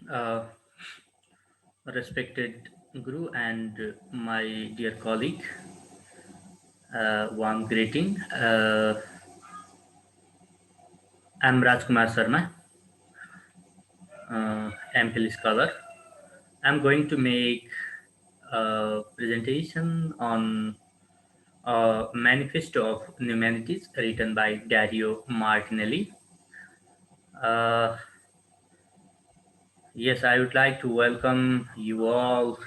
Uh, Respected Guru and my dear colleague, warm greeting. I'm Raj Kumar Sharma, MPhil scholar. I'm going to make a presentation on Manifesto of Numanities written by Dario Martinelli. Uh, yes, I would like to welcome you all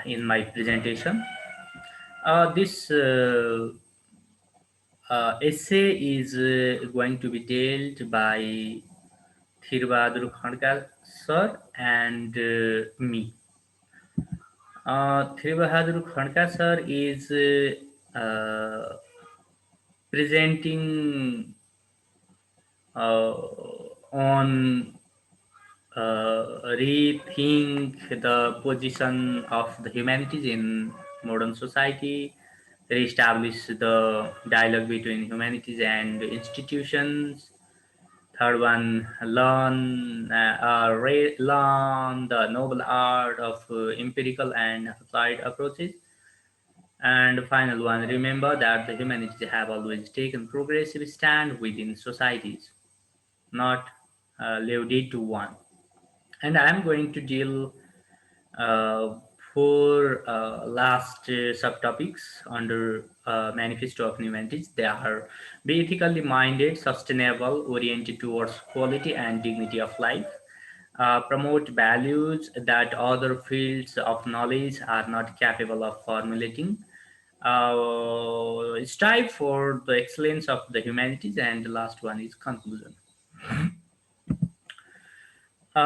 in my presentation. This essay is going to be dealt by Thirbahadur Khandka sir and me. Thirbahadur Khandka sir is presenting on rethink the position of the humanities in modern society, reestablish the dialogue between humanities and institutions. Third one, learn the noble art of empirical and applied approaches. And final one, remember that the humanities have always taken progressive stand within societies, not lived it to one. And I'm going to deal uh, four last subtopics under Manifesto of Humanities. They are: be ethically minded, sustainable, oriented towards quality and dignity of life, promote values that other fields of knowledge are not capable of formulating, strive for the excellence of the humanities, and the last one is conclusion.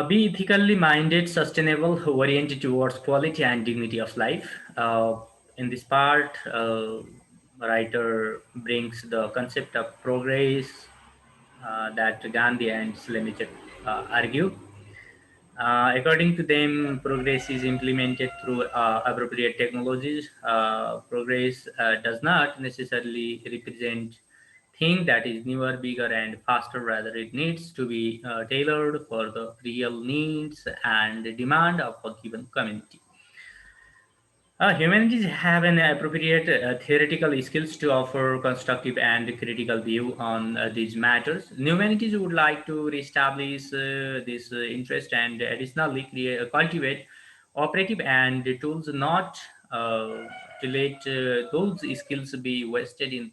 Be ethically minded, sustainable, oriented towards quality and dignity of life. In this part, writer brings the concept of progress that Gandhi and Slemich argue. According to them, progress is implemented through appropriate technologies. Progress does not necessarily represent thing that is newer, bigger, and faster. Rather, it needs to be tailored for the real needs and demand of a given community. Humanities have an appropriate theoretical skills to offer constructive and critical view on these matters. Humanities would like to reestablish this interest and additionally cultivate operative and tools, not to let those skills be wasted in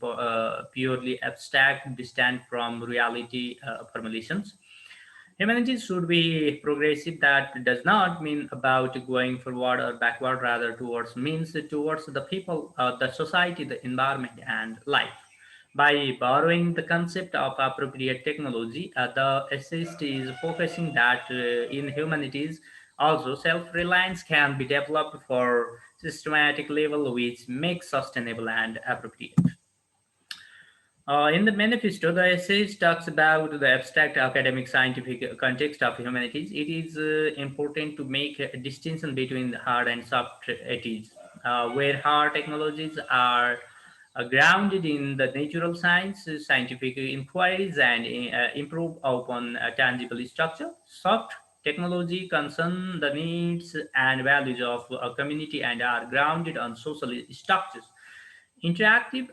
purely abstract, distant from reality formulations. Humanities should be progressive. That does not mean about going forward or backward, rather towards means towards the people, the society, the environment, and life. By borrowing the concept of appropriate technology, the essayist is focusing that in humanities also self-reliance can be developed for systematic level which makes sustainable and appropriate. In the manifesto, the essayist talks about the abstract academic scientific context of humanities. It is important to make a distinction between the hard and soft ethics, where hard technologies are grounded in the natural sciences, scientific inquiries, and improve upon a tangible structure. Soft technology concern the needs and values of a community and are grounded on social structures. Interactive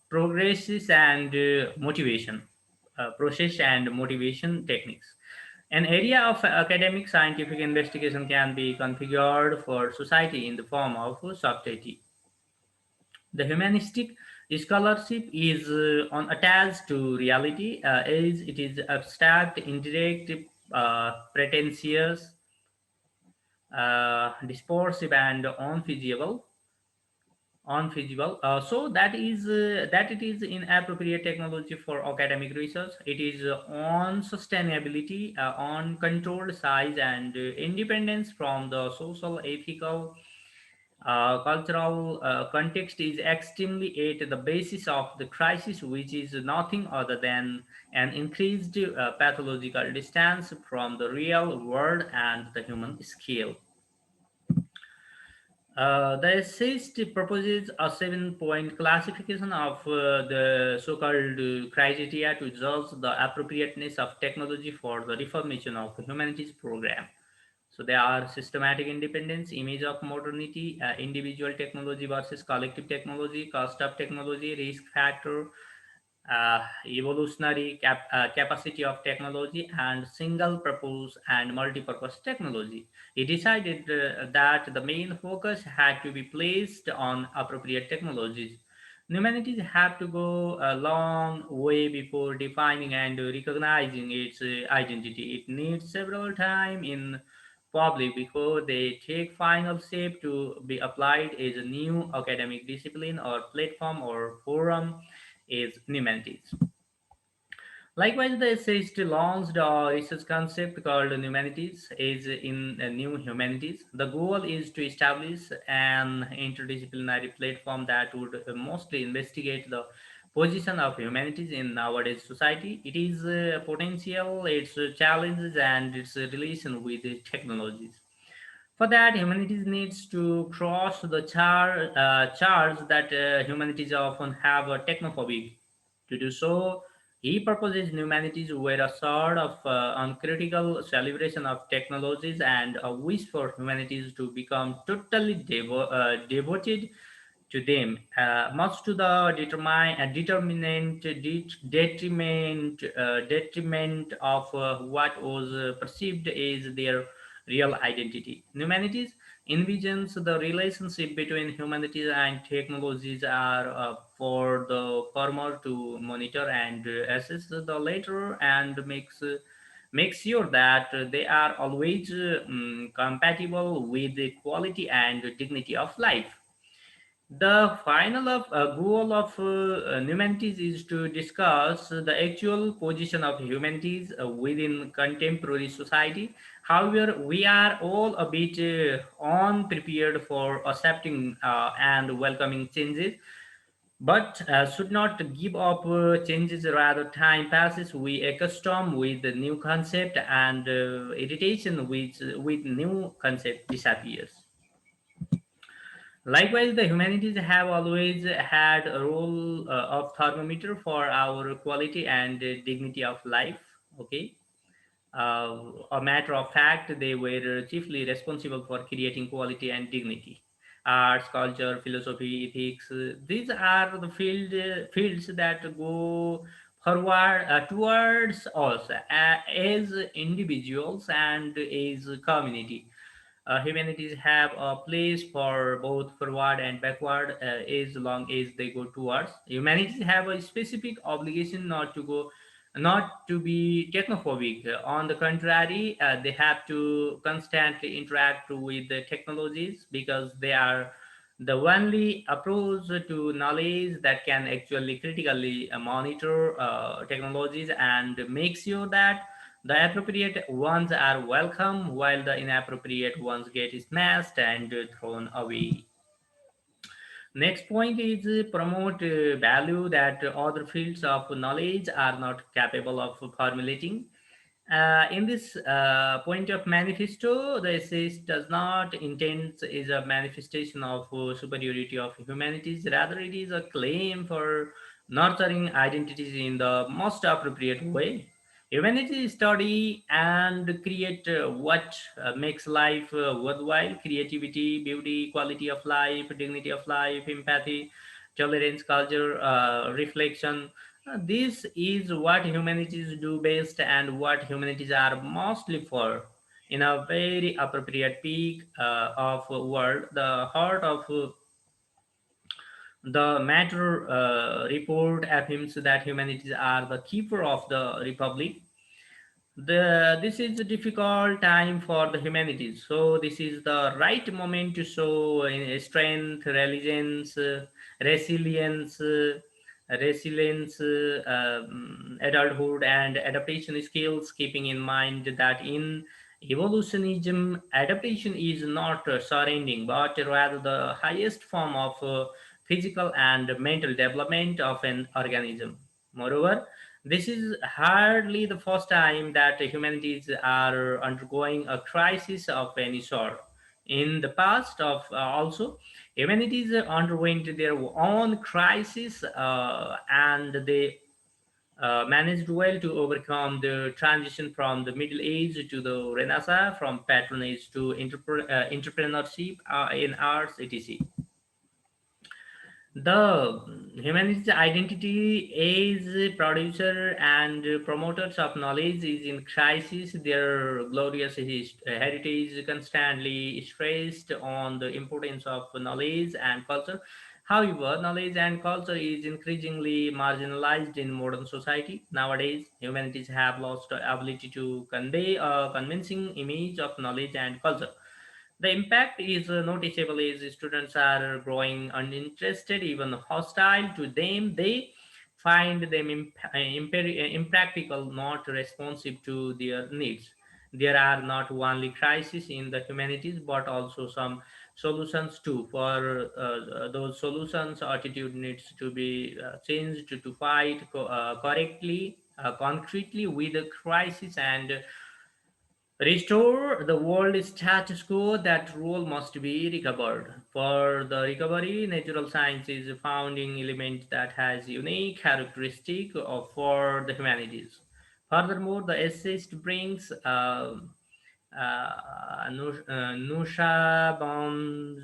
progresses and motivation process and motivation techniques. An area of academic scientific investigation can be configured for society in the form of subtlety. The humanistic scholarship is unattached to reality, as it is abstract, indirect, pretentious, dispersive, and unfeasible. So that it is inappropriate technology for academic research. It is on sustainability, on controlled size, and independence from the social, ethical, cultural context is extremely at the basis of the crisis, which is nothing other than an increased pathological distance from the real world and the human scale. The essayist proposes a 7 point classification of the so called criteria to judge the appropriateness of technology for the reformation of humanities program. So there are systematic independence, image of modernity, individual technology versus collective technology, cost of technology, risk factor, evolutionary capacity of technology, and single purpose and multi-purpose technology. He decided that the main focus had to be placed on appropriate technologies. Humanities have to go a long way before defining and recognizing its identity. It needs several time in public before they take final shape to be applied as a new academic discipline or platform or forum is humanities. Likewise, the essayist launched a research concept called humanities is in new humanities. The goal is to establish an interdisciplinary platform that would mostly investigate the position of humanities in nowadays society, it is potential, its challenges, and its relation with the technologies. For that, humanities needs to cross the charge that humanities often have a technophobic. To do so, he proposes humanities were a sort of uncritical celebration of technologies and a wish for humanities to become totally devoted to them, much to the detriment of what was perceived as their real identity. Humanities envisions the relationship between humanities and technologies are for the former to monitor and assess the latter and make sure that they are always compatible with the quality and dignity of life. The final goal of humanities is to discuss the actual position of humanities within contemporary society. However, we are all a bit unprepared for accepting and welcoming changes, but should not give up changes. Rather, time passes, we accustom with the new concept, and irritation with new concept disappears. Likewise, the humanities have always had a role of thermometer for our quality and dignity of life. Okay, a matter of fact, they were chiefly responsible for creating quality and dignity. Arts, culture, philosophy, ethics, these are the fields that go forward towards us as individuals and as community. Humanities have a place for both forward and backward as long as they go towards. Humanities have a specific obligation not to be technophobic. On the contrary, they have to constantly interact with the technologies because they are the only approach to knowledge that can actually critically monitor technologies and make sure that the appropriate ones are welcome while the inappropriate ones get smashed and thrown away. Next point is promote value that other fields of knowledge are not capable of formulating. In this point of manifesto, the essayist does not intend is a manifestation of superiority of humanities. Rather, it is a claim for nurturing identities in the most appropriate way. Humanity study and create what makes life worthwhile: creativity, beauty, quality of life, dignity of life, empathy, tolerance, culture, reflection. This is what humanities do best and what humanities are mostly for. In a very appropriate peak of world, the heart of the matter report affirms that humanities are the keeper of the republic. This is a difficult time for the humanities, so this is the right moment to show strength, resilience resilience, adulthood, and adaptation skills, keeping in mind that in evolutionism adaptation is not surrendering but rather the highest form of physical and mental development of an organism. Moreover, this is hardly the first time that humanities are undergoing a crisis of any sort. In the past, of also humanities underwent their own crisis, and they managed well to overcome the transition from the Middle Age to the Renaissance, from patronage to entrepreneurship in arts, etc. The humanities identity as a producer and promoters of knowledge is in crisis. Their glorious heritage constantly stressed on the importance of knowledge and culture. However, knowledge and culture is increasingly marginalized in modern society. Nowadays, humanities have lost the ability to convey a convincing image of knowledge and culture. The impact is noticeable as students are growing uninterested, even hostile to them. They find them impractical, not responsive to their needs. There are not only crises in the humanities, but also some solutions too. For those solutions, attitude needs to be changed to fight correctly, concretely with the crisis and restore the world status quo. That rule must be recovered. For the recovery, natural science is a founding element that has unique characteristic for the humanities. Furthermore, the essayist brings Nusha Baum's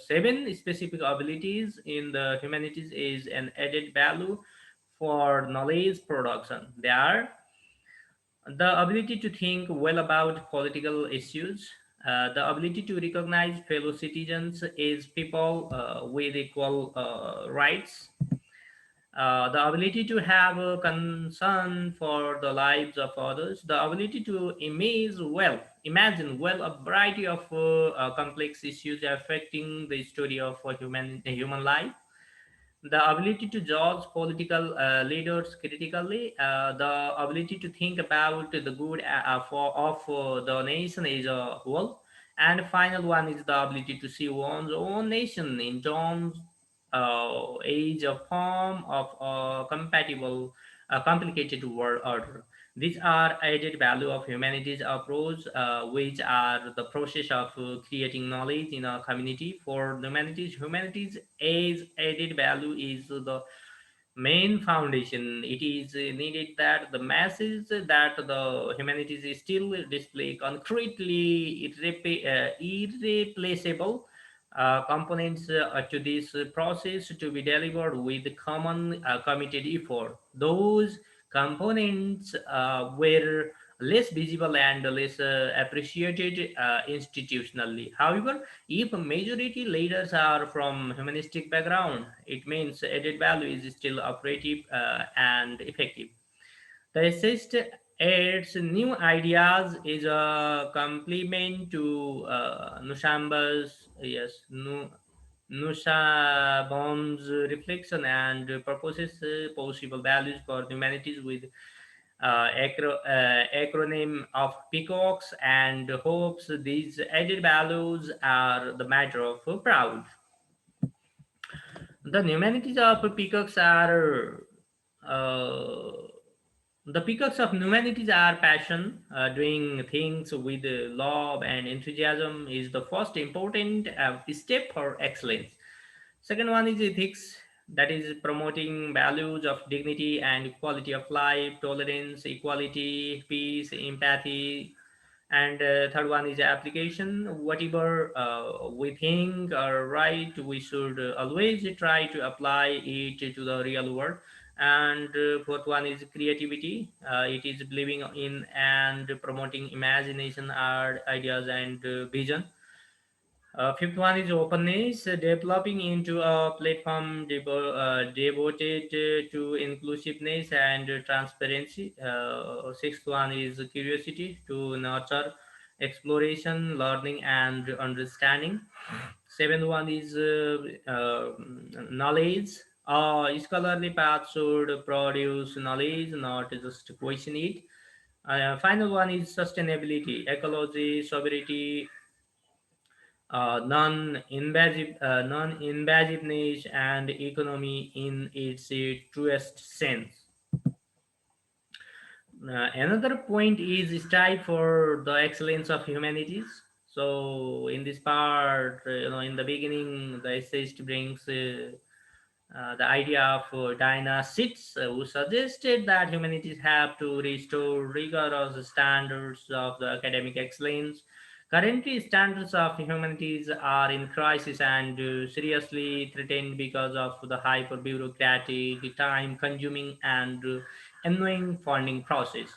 seven specific abilities in the humanities is an added value for knowledge production. They are the ability to think well about political issues, the ability to recognize fellow citizens as people with equal rights, the ability to have a concern for the lives of others, the ability to imagine well a variety of complex issues affecting the story of human life, the ability to judge political leaders critically, the ability to think about the good of the nation as a whole, and final one is the ability to see one's own nation in terms age of form of a compatible, complicated world order. These are added value of humanities approach, which are the process of creating knowledge in a community. For humanities as added value is the main foundation. It is needed that the masses that the humanities still display concretely irreplaceable components to this process to be delivered with common committed effort. Those components were less visible and less appreciated institutionally. However, if a majority leaders are from humanistic background, it means added value is still operative and effective. The assist adds new ideas is a complement to Nushabom's reflection and proposes possible values for humanities with acronym of peacocks and hopes. These added values are the matter of proud. The humanities of peacocks are uh, the peacocks of humanities are passion, doing things with love and enthusiasm is the first important step for excellence. Second one is ethics, that is promoting values of dignity and quality of life, tolerance, equality, peace, empathy. And third one is application. Whatever we think are right, we should always try to apply it to the real world. And fourth one is creativity. It is believing in and promoting imagination, art, ideas, and vision. Fifth one is openness, developing into a platform devoted to inclusiveness and transparency. Sixth one is curiosity, to nurture exploration, learning, and understanding. Seventh one is knowledge. A scholarly path should produce knowledge, not just question it. Final one is sustainability, ecology, sovereignty, non-invasiveness and economy in its truest sense. Another point is strive for the excellence of humanities. So in this part, in the beginning, the essayist brings the idea of Dinah Sitz, who suggested that humanities have to restore rigorous standards of the academic excellence. Currently, standards of humanities are in crisis and seriously threatened because of the hyper bureaucratic, time consuming, and annoying funding process.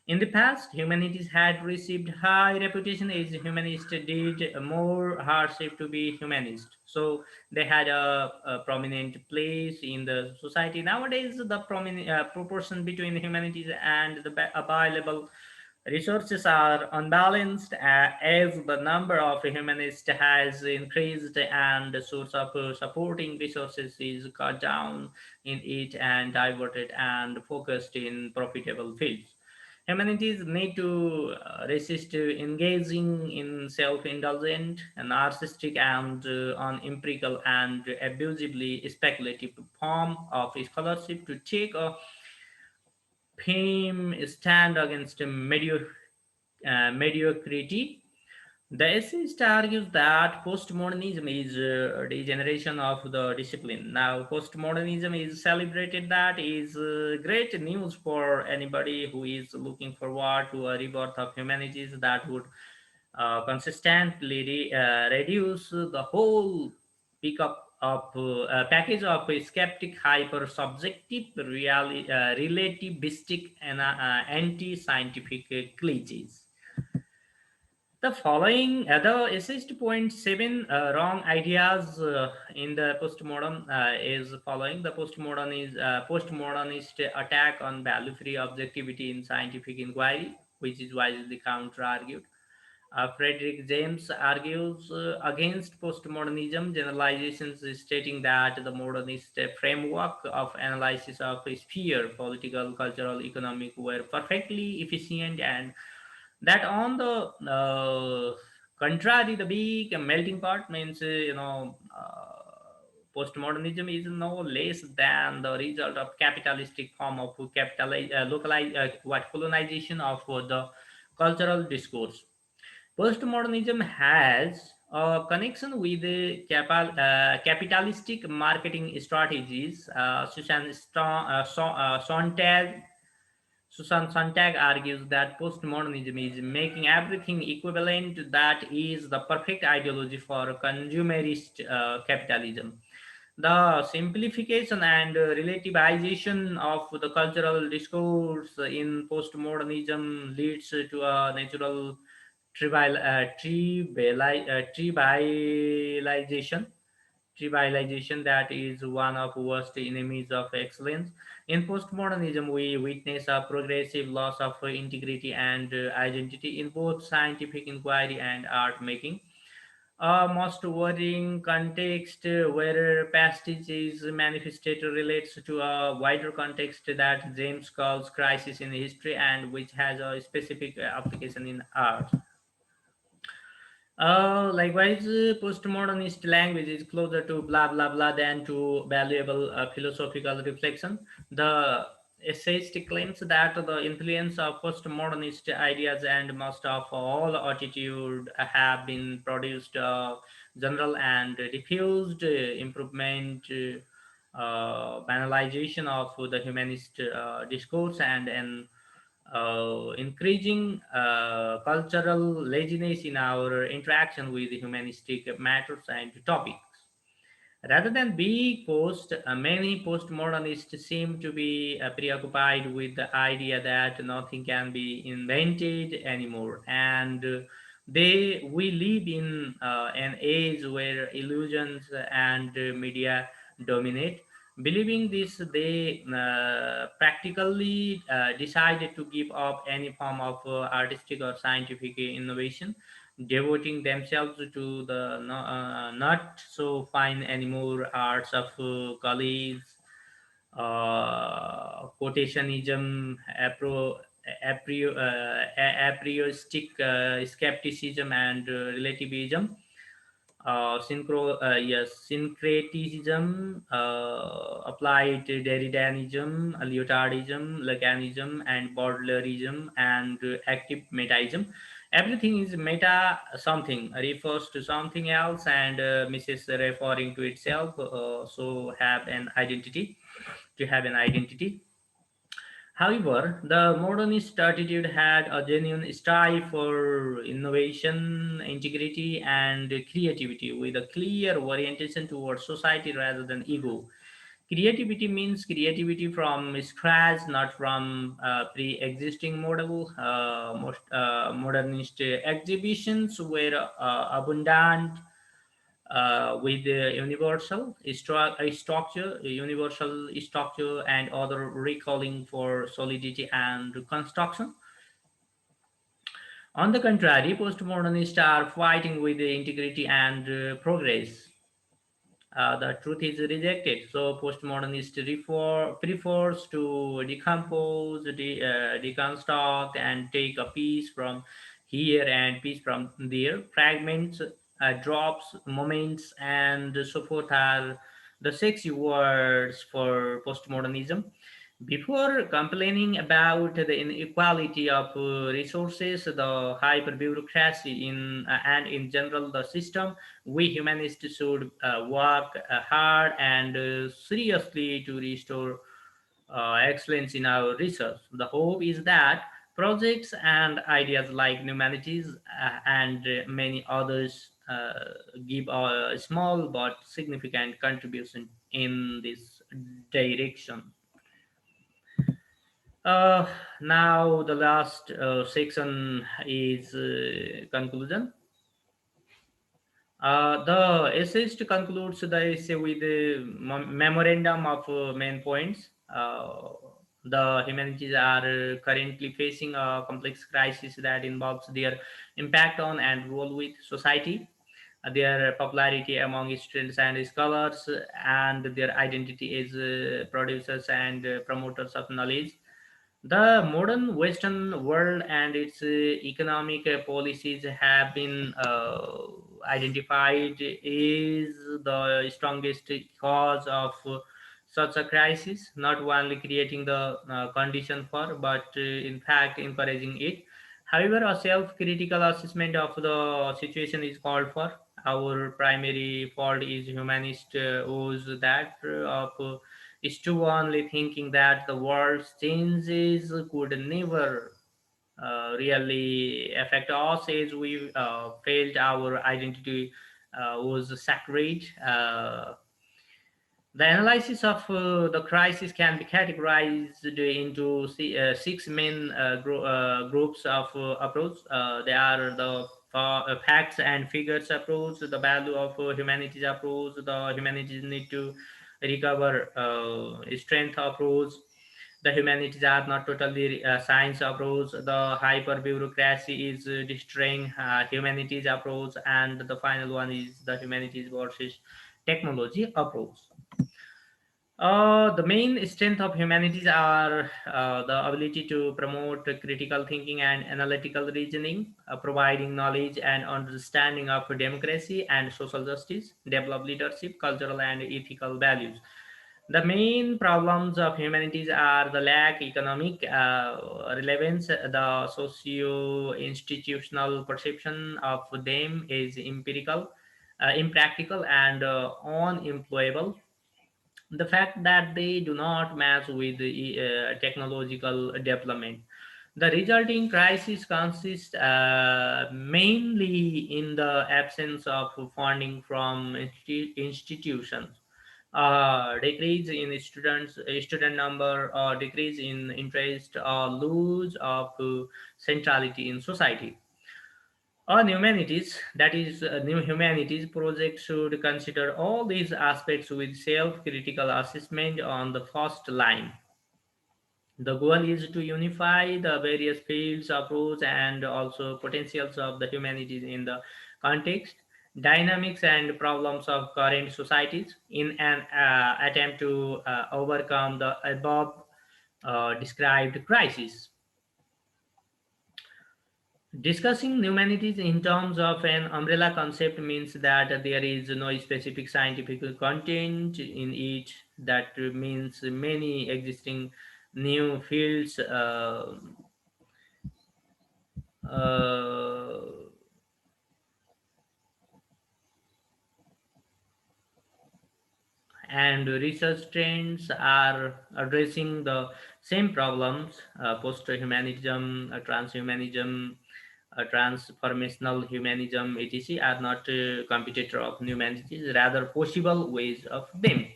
In the past, humanities had received high reputation as humanists did more hardship to be humanist. So they had a prominent place in the society. Nowadays, the prominent proportion between humanities and the available resources are unbalanced as the number of humanists has increased and the source of supporting resources is cut down in it and diverted and focused in profitable fields. Humanities need to resist engaging in self-indulgent, narcissistic, and unempirical and abusively speculative form of scholarship to take a firm stand against mediocrity. The essayist argues that postmodernism is a degeneration of the discipline. Now, postmodernism is celebrated. That is great news for anybody who is looking forward to a rebirth of humanities that would consistently reduce the whole pickup of package of skeptic, hyper subjective, relativistic, and anti-scientific cliches. The assist point seven wrong ideas in the postmodern is following. The postmodernist attack on value-free objectivity in scientific inquiry, which is wisely counter-argued. Frederick James argues against postmodernism generalizations, stating that the modernist framework of analysis of sphere, political, cultural, economic, were perfectly efficient and that on the contrary, the big melting pot means postmodernism is no less than the result of capitalistic form of localize what colonization of the cultural discourse. Postmodernism has a connection with the capitalistic marketing strategies. Susan Sontag argues that postmodernism is making everything equivalent. That is the perfect ideology for consumerist capitalism. The simplification and relativization of the cultural discourse in postmodernism leads to a natural trivialization that is one of worst enemies of excellence. In postmodernism, we witness a progressive loss of integrity and identity in both scientific inquiry and art making. A most worrying context where passage is manifested relates to a wider context that James calls crisis in history and which has a specific application in art. Likewise, postmodernist language is closer to blah blah blah than to valuable philosophical reflection. The essayist claims that the influence of postmodernist ideas and most of all attitude have been produced general and diffused improvement, banalization of the humanist discourse, and an increasing cultural laziness in our interaction with humanistic matters and topics. Rather than being many postmodernists seem to be preoccupied with the idea that nothing can be invented anymore, and we live in an age where illusions and media dominate. Believing this, they practically decided to give up any form of artistic or scientific innovation, devoting themselves to the not so fine anymore arts of colleagues, quotationism, a prioristic skepticism, and relativism. Syncretism, applied Derridanism, Lyotardism, Lacanism, and Baudelaireism, and active metism. Everything is meta something refers to something else and misses referring to itself. So have an identity to have an identity. However, the modernist attitude had a genuine strive for innovation, integrity, and creativity with a clear orientation towards society rather than ego. Creativity means creativity from scratch, not from pre-existing model. Most modernist exhibitions were abundant with universal structure, and other recalling for solidity and construction. On the contrary, postmodernists are fighting with the integrity and progress. The truth is rejected. So postmodernist prefers to decompose, deconstruct, and take a piece from here and piece from there. Fragments, drops, moments, and so forth are the sexy words for postmodernism. Before complaining about the inequality of resources, the hyper bureaucracy and in general the system, we humanists should work hard and seriously to restore excellence in our research. The hope is that projects and ideas like humanities and many others give a small but significant contribution in this direction. Uh, Now the last section is conclusion. The essayist concludes the essay with a memorandum of main points. The humanities are currently facing a complex crisis that involves their impact on and role with society, their popularity among students and scholars, and their identity as producers and promoters of knowledge. The modern Western world and its economic policies have been identified is the strongest cause of such a crisis, not only creating the condition for, but in fact encouraging it. However, a self-critical assessment of the situation is called for. Our primary fault is humanist was that of is to only thinking that the world's changes could never really affect us as we felt our identity was sacred. The analysis of the crisis can be categorized into six main groups of approach. They are the facts and figures approach, the value of humanities approach, the humanities need to recover strength approach, the humanities are not totally science approach, the hyper bureaucracy is destroying humanities approach, and the final one is the humanities versus technology approach. The main strength of humanities are the ability to promote critical thinking and analytical reasoning, providing knowledge and understanding of democracy and social justice, develop leadership, cultural and ethical values. The main problems of humanities are the lack economic relevance, the socio-institutional perception of them is empirical, impractical, and unemployable, the fact that they do not match with the technological development. The resulting crisis consists mainly in the absence of funding from institutions, decrease in student number, or decrease in interest, or lose of centrality in society. On humanities, that is, new humanities project should consider all these aspects with self-critical assessment on the first line. The goal is to unify the various fields, approach, and also potentials of the humanities in the context, dynamics, and problems of current societies in an attempt to overcome the above described crisis. Discussing humanities in terms of an umbrella concept means that there is no specific scientific content in it. That means many existing new fields Uh, and research trends are addressing the same problems. Post-humanism, transhumanism, transformational humanism, etc., are not competitor of humanities, rather possible ways of them.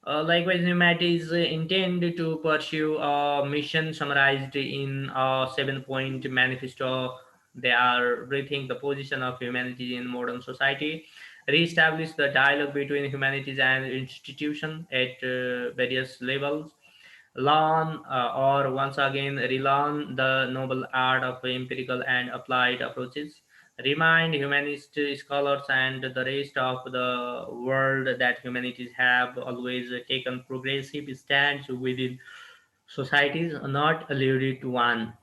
Likewise, humanities intend to pursue a mission summarized in a 7 point manifesto. They are rethink the position of humanity in modern society, re-establish the dialogue between humanities and institution at various levels, learn or once again relearn the noble art of empirical and applied approaches, remind humanist scholars and the rest of the world that humanities have always taken progressive stands within societies, not alluded to one.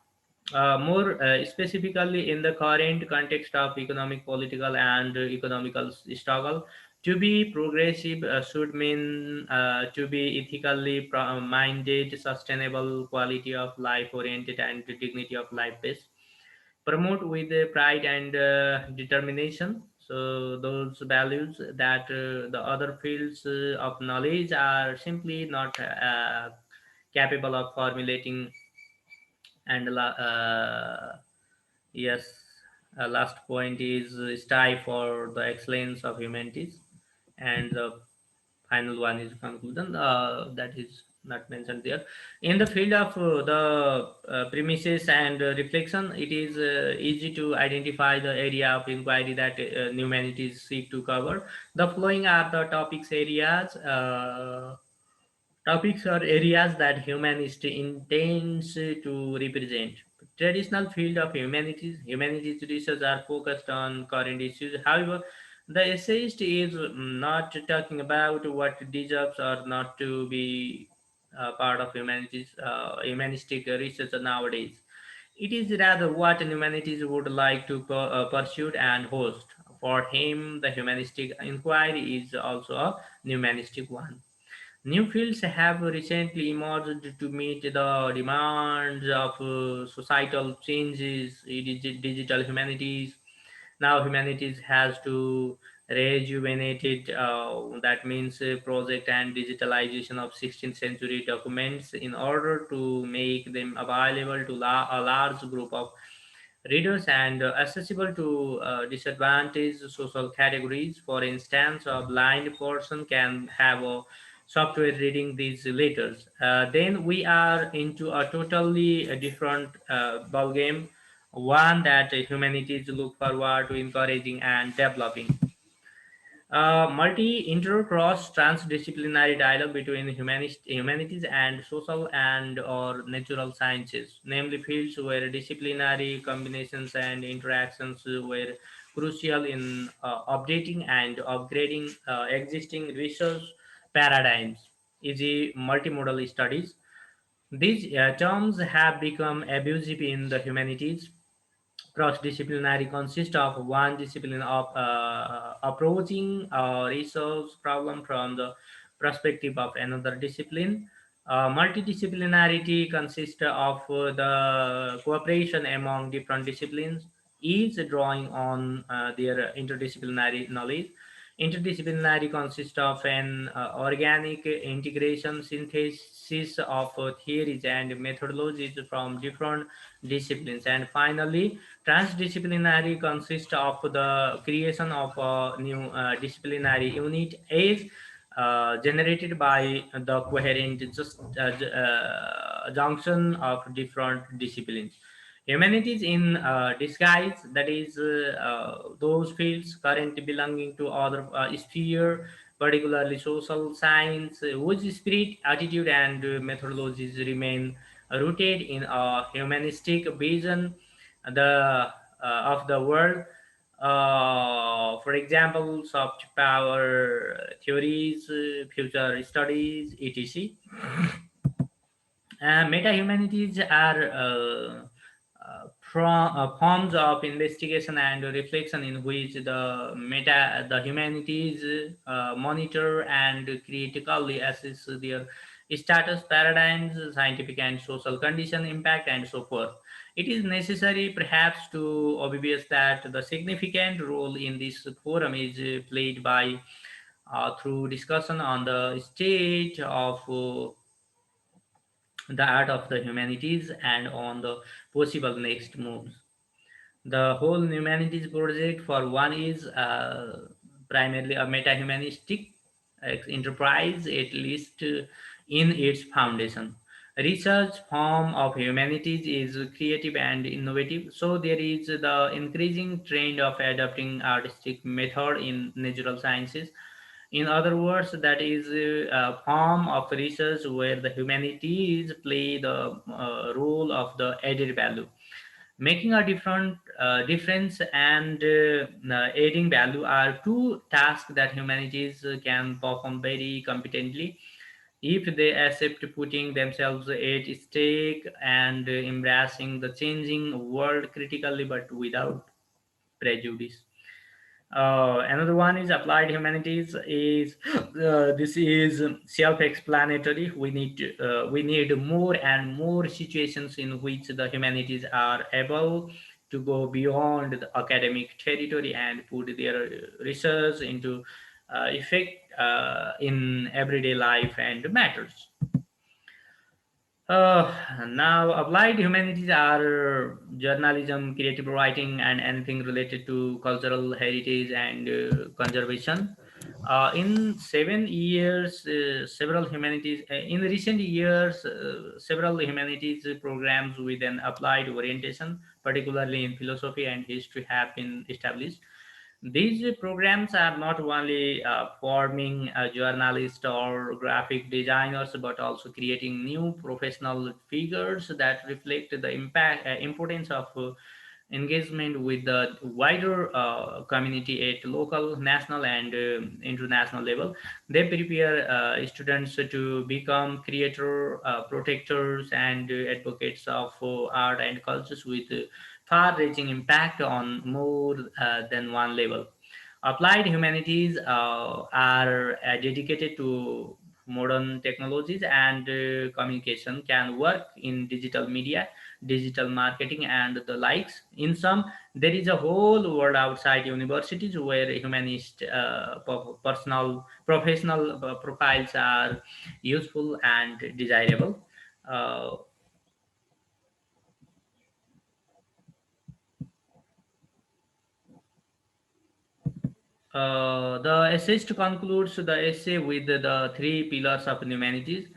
More specifically, in the current context of economic, political, and economical struggle, to be progressive should mean to be ethically minded, sustainable, quality of life oriented, and dignity of life based. Promote with pride and determination. So, those values that the other fields of knowledge are simply not capable of formulating. And yes, last point is strive for the excellence of humanities, and the final one is conclusion. That is not mentioned there. In the field of the premises and reflection, it is easy to identify the area of inquiry that humanities seek to cover. The following are the topics areas. Topics or areas that humanity intends to represent. Traditional field of humanities research are focused on current issues. However, the essayist is not talking about what deserves or not to be part of humanistic research nowadays. It is rather what humanities would like to pursue and host. For him, the humanistic inquiry is also a humanistic one. New fields have recently emerged to meet the demands of societal changes, digital humanities. Now, humanities has to rejuvenate it. That means project and digitalization of 16th century documents in order to make them available to a large group of readers and accessible to disadvantaged social categories. For instance, a blind person can have a software reading these letters. Then we are into a totally different ballgame, one that humanities look forward to encouraging and developing. Multi-inter cross transdisciplinary dialogue between humanities and social and or natural sciences, namely fields where disciplinary combinations and interactions were crucial in updating and upgrading existing research paradigms, e.g. multimodal studies. These terms have become abusive in the humanities. Cross-disciplinary consists of one discipline of approaching a research problem from the perspective of another discipline. Multidisciplinarity consists of the cooperation among different disciplines, each drawing on their interdisciplinary knowledge. Interdisciplinary consists of an organic integration synthesis of theories and methodologies from different disciplines. And finally, transdisciplinary consists of the creation of a new disciplinary unit as generated by the coherent junction of different disciplines. Humanities in disguise, that is, those fields currently belonging to other sphere, particularly social science, whose spirit, attitude, and methodologies remain rooted in a humanistic vision the of the world. For example, soft power theories, future studies, etc. Meta humanities are forms of investigation and reflection in which the humanities monitor and critically assess their status, paradigms, scientific and social condition, impact, and so forth. It is necessary, perhaps, to obvious that the significant role in this forum is played by through discussion on the state of the art of the humanities and on the possible next moves. The whole humanities project, for one, is primarily a meta-humanistic enterprise, at least in its foundation. Research form of humanities is creative and innovative, so there is the increasing trend of adopting artistic method in natural sciences. In other words, that is a form of research where the humanities play the role of the added value, making a difference and adding value are two tasks that humanities can perform very competently if they accept putting themselves at stake and embracing the changing world critically but without prejudice. Another one is applied humanities. Is This is self-explanatory. We need more and more situations in which the humanities are able to go beyond the academic territory and put their research into effect in everyday life and matters. Uh, Now, applied humanities are journalism, creative writing, and anything related to cultural heritage and conservation. In recent years, several humanities programs with an applied orientation, particularly in philosophy and history, have been established. These programs are not only forming journalists or graphic designers, but also creating new professional figures that reflect the importance of engagement with the wider community at local, national, and international level. They prepare students to become creator, protectors, and advocates of art and cultures with far-reaching impact on more than one level. Applied humanities are dedicated to modern technologies and communication, can work in digital media, digital marketing, and the likes. In sum, there is a whole world outside universities where humanist personal professional profiles are useful and desirable. Uh, the essayist concludes the essay with the three pillars of humanities.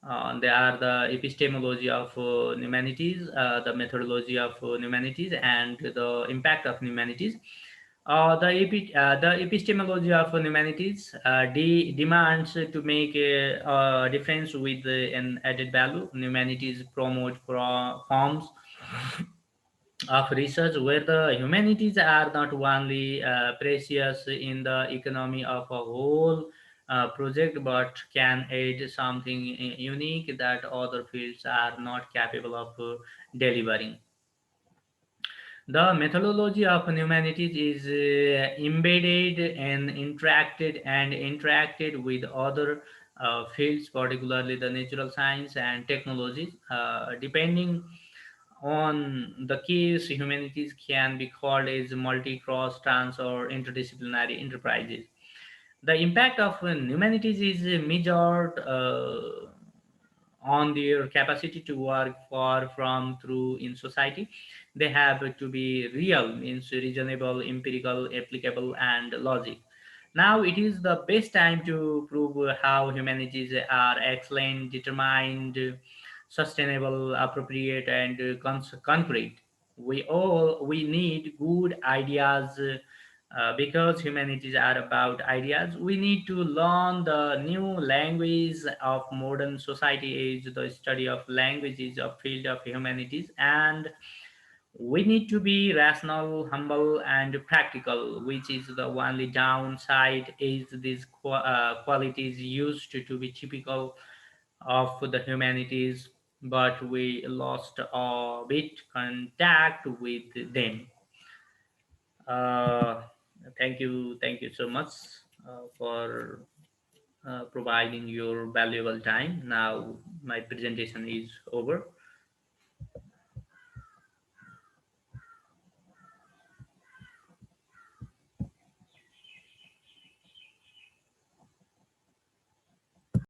They are the epistemology of humanities, the methodology of humanities, and the impact of humanities. The epistemology of humanities demands to make a difference with an added value. Humanities promote forms of research where the humanities are not only precious in the economy of a whole project, but can add something unique that other fields are not capable of delivering. The methodology of humanities is embedded and interacted with other fields, particularly the natural science and technologies. Depending on the case, humanities can be called as multi-cross, trans, or interdisciplinary enterprises. The impact of humanities is measured on their capacity to work for, from, through in society. They have to be real, means reasonable, empirical, applicable, and logic. Now it is the best time to prove how humanities are excellent, determined, sustainable, appropriate, and concrete. We need good ideas because humanities are about ideas. We need to learn the new language of modern society is the study of languages of field of humanities, and we need to be rational, humble, and practical, which is the only downside is these qualities used to be typical of the humanities, but we lost a bit contact with them. uh, Thank you so much for providing your valuable time. Now my presentation is over.